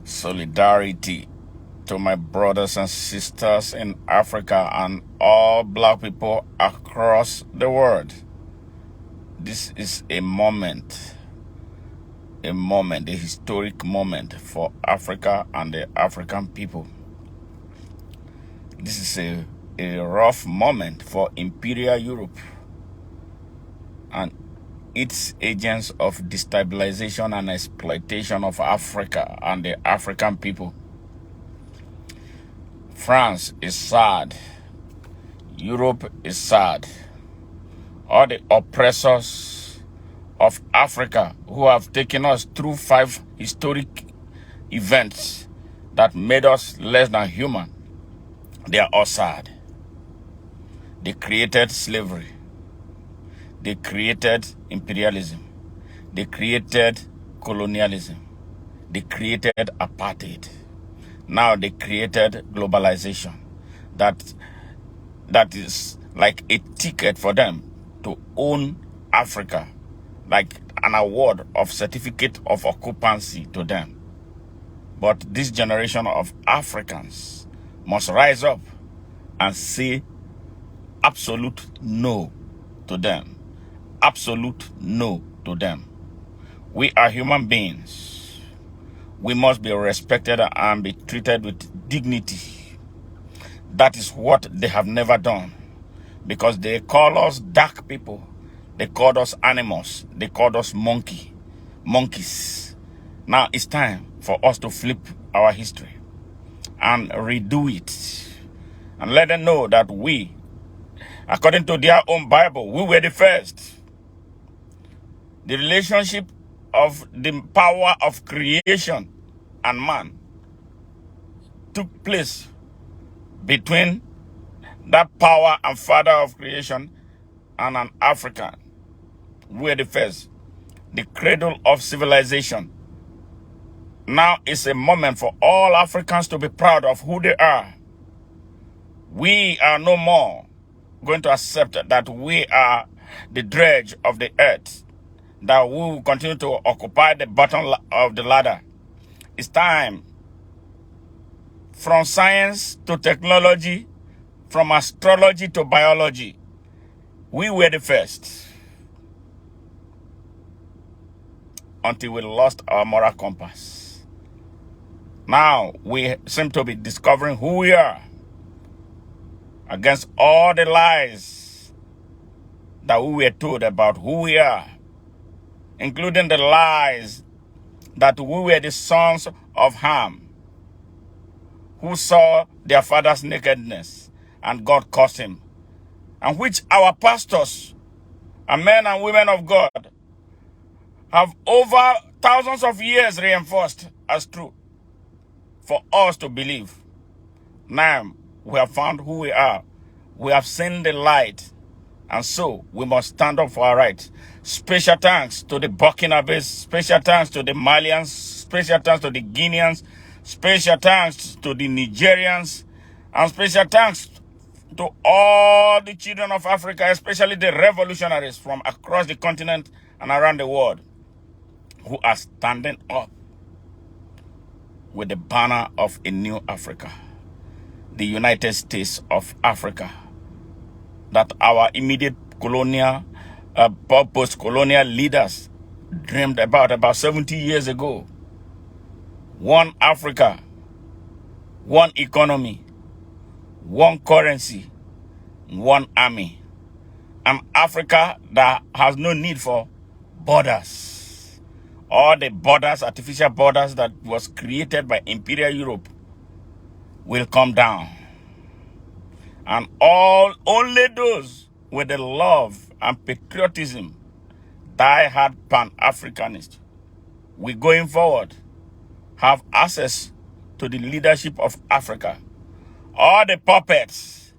solidarity to my brothers and sisters in Africa and all black people across the world. This is a moment, a historic moment for Africa and the African people. This is a rough moment for Imperial Europe and its agents of destabilization and exploitation of Africa and the African people. France is sad. Europe is sad. All the oppressors of Africa who have taken us through 5 historic events that made us less than human, they are all sad. They created slavery. They created imperialism. They created colonialism. They created apartheid. Now they created globalization. That is like a ticket for them to own Africa, like an award of certificate of occupancy to them. But this generation of Africans must rise up and say absolute no to them. Absolute no to them. We are human beings. We must be respected and be treated with dignity. That is what they have never done. Because they call us dark people. They called us animals. They called us monkeys. Now it's time for us to flip our history and redo it. And let them know that we, according to their own Bible, we were the first. The relationship of the power of creation and man took place between that power and father of creation and an African. We were the first. The cradle of civilization. Now is a moment for all Africans to be proud of who they are. We are no more going to accept that we are the dredge of the earth, that we will continue to occupy the bottom of the ladder. It's time. From science to technology, from astrology to biology, we were the first. Until we lost our moral compass. Now we seem to be discovering who we are against all the lies that we were told about who we are, including the lies that we were the sons of Ham, who saw their father's nakedness and God cursed him, and which our pastors and men and women of God have over thousands of years reinforced as true for us to believe. Now we have found who we are. We have seen the light. And so we must stand up for our rights. Special thanks to the Burkinabes, special thanks to the Malians, special thanks to the Guineans, special thanks to the Nigerians, and special thanks to all the children of Africa, especially the revolutionaries from across the continent and around the world, who are standing up with the banner of a new Africa, the United States of Africa, that our immediate colonial, post-colonial leaders dreamed about 70 years ago. One Africa, one economy, one currency, one army. An Africa that has no need for borders. All the borders, artificial borders that was created by Imperial Europe will come down. And only those with the love and patriotism, die-hard Pan-Africanist, we going forward have access to the leadership of Africa. All the puppets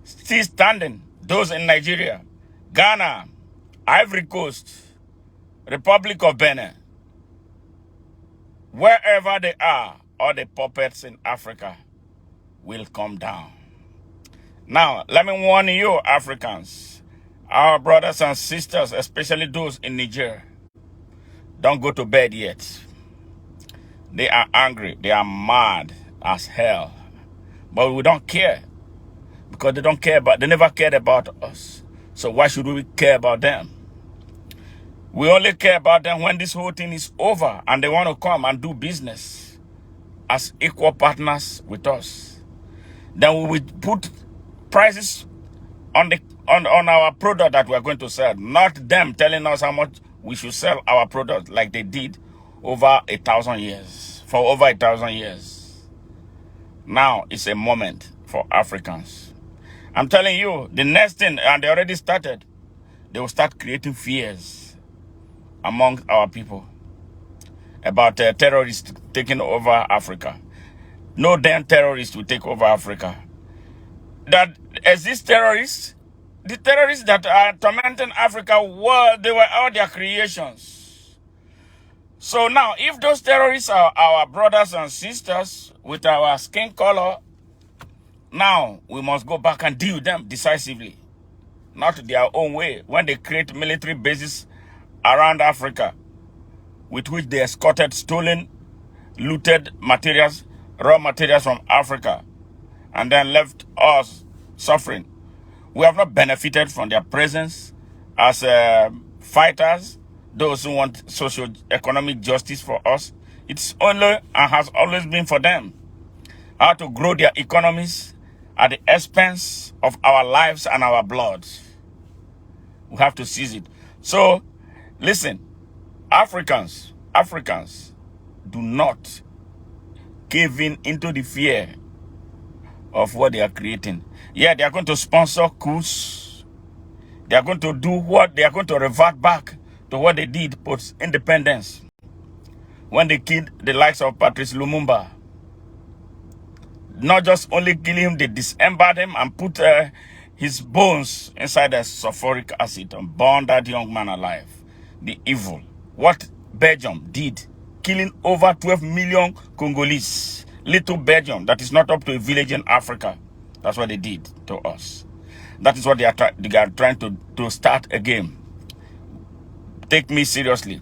still standing, those in Nigeria, Ghana, Ivory Coast, Republic of Benin, wherever they are, all the puppets in Africa will come down. Now, let me warn you, Africans, our brothers and sisters, especially those in Niger, don't go to bed yet. They are angry. They are mad as hell. But we don't care because they never cared about us. So why should we care about them? We only care about them when this whole thing is over and they want to come and do business as equal partners with us. Then we will put prices on our product that we are going to sell, not them telling us how much we should sell our product like they did over 1,000 years, for over 1,000 years. Now it's a moment for Africans. I'm telling you, the next thing, and they already started, they will start creating fears among our people about terrorists taking over Africa. No damn terrorists will take over Africa. That exist terrorists, the terrorists that are tormenting Africa, they were all their creations. So now, if those terrorists are our brothers and sisters with our skin color, now we must go back and deal with them decisively, not their own way. When they create military bases around Africa, with which they escorted stolen, looted materials, raw materials from Africa, and then left us suffering. We have not benefited from their presence as fighters, those who want socio-economic justice for us. It's only and has always been for them. How to grow their economies at the expense of our lives and our blood. We have to seize it. So, listen, Africans, do not cave in into the fear of what they are creating. Yeah, they are going to sponsor coups. They are going to do what? They are going to revert back to what they did post-independence when they killed the likes of Patrice Lumumba. Not just only kill him, they dismembered him and put his bones inside a sulfuric acid and burn that young man alive. The evil. What Belgium did, killing over 12 million Congolese. Little Belgium that is not up to a village in Africa. That's what they did to us. That is what they are trying to start again. Take me seriously.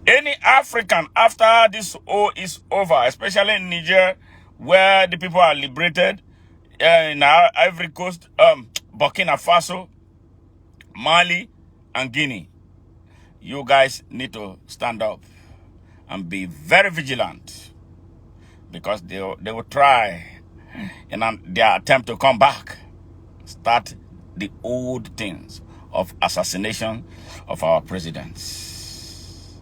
Any African after this war is over, especially in Niger, where the people are liberated, in our Ivory Coast, Burkina Faso, Mali, and Guinea, you guys need to stand up and be very vigilant, because they will try in their attempt to come back, start the old things of assassination of our presidents.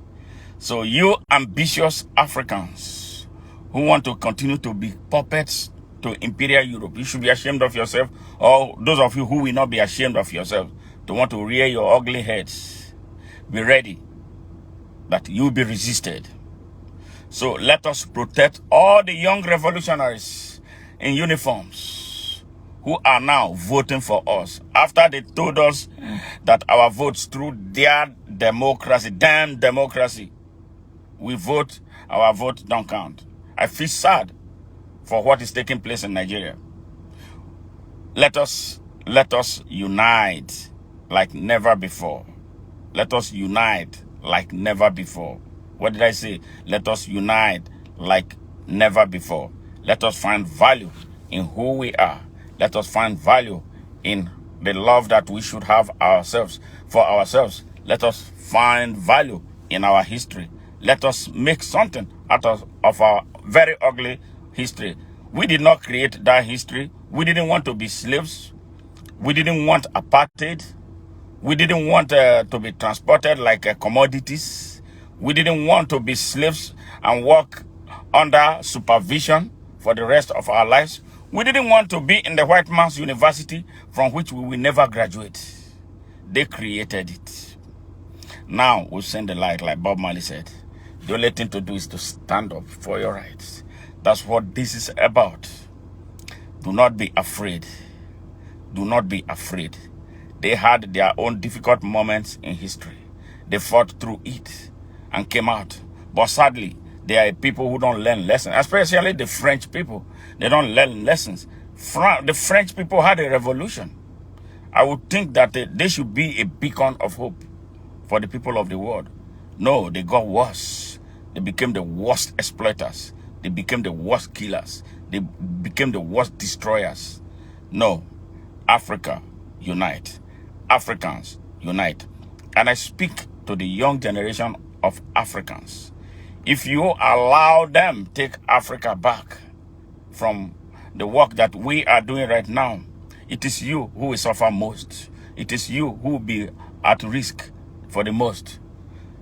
So you ambitious Africans who want to continue to be puppets to Imperial Europe, you should be ashamed of yourself, or those of you who will not be ashamed of yourself, to want to rear your ugly heads. Be ready that you will be resisted. So let us protect all the young revolutionaries in uniforms who are now voting for us after they told us that our votes through their democracy, damn democracy, we vote, our vote don't count. I feel sad for what is taking place in Nigeria. Let us unite like never before. Let us unite like never before. What did I say? Let us unite like never before. Let us find value in who we are. Let us find value in the love that we should have ourselves for ourselves. Let us find value in our history. Let us make something out of our very ugly history. We did not create that history. We didn't want to be slaves. We didn't want apartheid. We didn't want to be transported like commodities. We didn't want to be slaves and work under supervision for the rest of our lives. We didn't want to be in the white man's university from which we will never graduate. They created it. Now we've seen the light, like Bob Marley said. The only thing to do is to stand up for your rights. That's what this is about. Do not be afraid. Do not be afraid. They had their own difficult moments in history. They fought through it and came out. But sadly, there are people who don't learn lessons, especially the French people. They don't learn lessons. The French people had a revolution. I would think that they should be a beacon of hope for the people of the world. No, they got worse. They became the worst exploiters. They became the worst killers. They became the worst destroyers. No. Africa, unite. Africans, unite. And I speak to the young generation of Africans. If you allow them take Africa back from the work that we are doing right now, it is you who will suffer most. It is you who will be at risk for the most.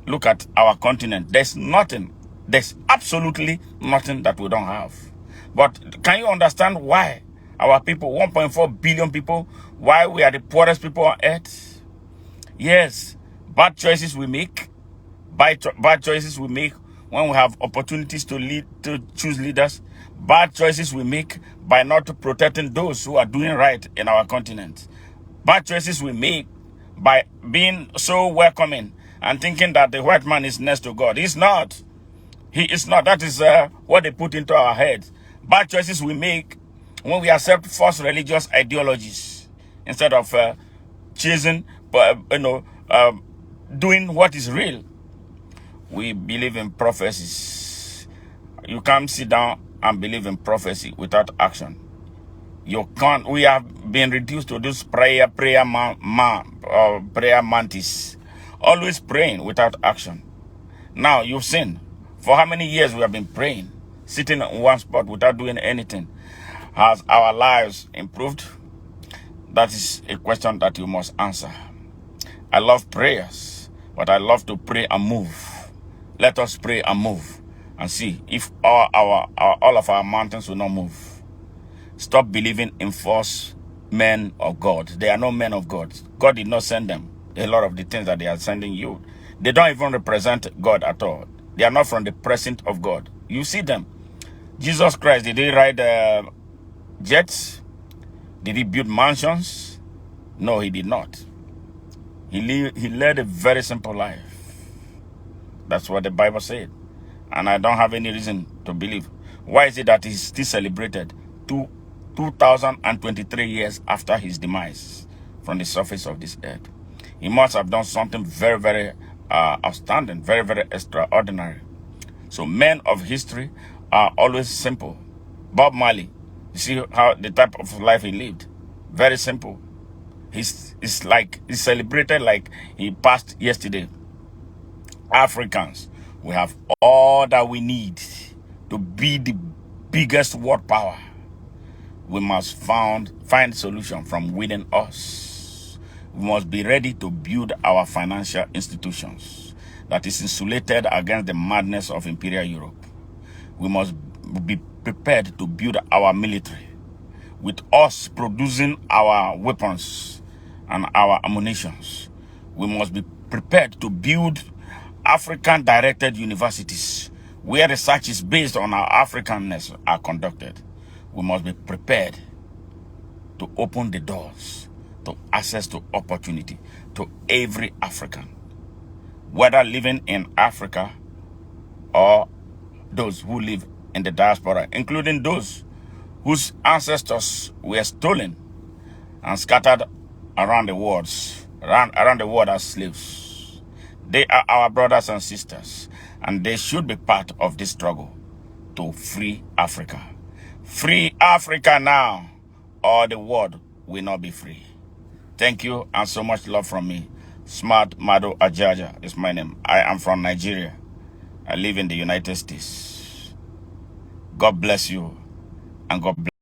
Look at our continent. There's nothing, there's absolutely nothing that we don't have. But can you understand why our people, 1.4 billion people, why we are the poorest people on earth? Yes, bad choices we make, bad choices we make when we have opportunities to lead, to choose leaders. Bad choices we make by not protecting those who are doing right in our continent. Bad choices we make by being so welcoming and thinking that the white man is next to God. He's not. He is not. That is what they put into our heads. Bad choices we make when we accept false religious ideologies instead of chasing, doing what is real. We believe in prophecies. You can't sit down and believe in prophecy without action. You can't. We have been reduced to this prayer mantis, always praying without action. Now you've seen for how many years we have been praying, sitting in one spot without doing anything. Has our lives improved? That is a question that you must answer. I love prayers, but I love to pray and move. Let us pray and move and see if all of our mountains will not move. Stop believing in false men of God. They are no men of God. God did not send them. A lot of the things that they are sending you, they don't even represent God at all. They are not from the presence of God. You see them. Jesus Christ, did he ride jets? Did he build mansions? No, he did not. He led a very simple life. That's what the Bible said. And I don't have any reason to believe. Why is it that he's still celebrated 2023 years after his demise from the surface of this earth? He must have done something very, very outstanding, very, very extraordinary. So men of history are always simple. Bob Marley, you see how the type of life he lived? Very simple. He's celebrated like he passed yesterday. Africans, we have all that we need to be the biggest world power. We must find solution from within us. We must be ready to build our financial institutions that is insulated against the madness of Imperial Europe. We must be prepared to build our military, with us producing our weapons and our ammunitions. We must be prepared to build African-directed universities where research is based on our Africanness are conducted. We must be prepared to open the doors to access to opportunity to every African, whether living in Africa or those who live in the diaspora, including those whose ancestors were stolen and scattered around the world, around the world as slaves. They are our brothers and sisters, and they should be part of this struggle to free Africa. Free Africa now, or the world will not be free. Thank you, and so much love from me. Smart Mado Ajaja is my name. I am from Nigeria. I live in the United States. God bless you, and God bless.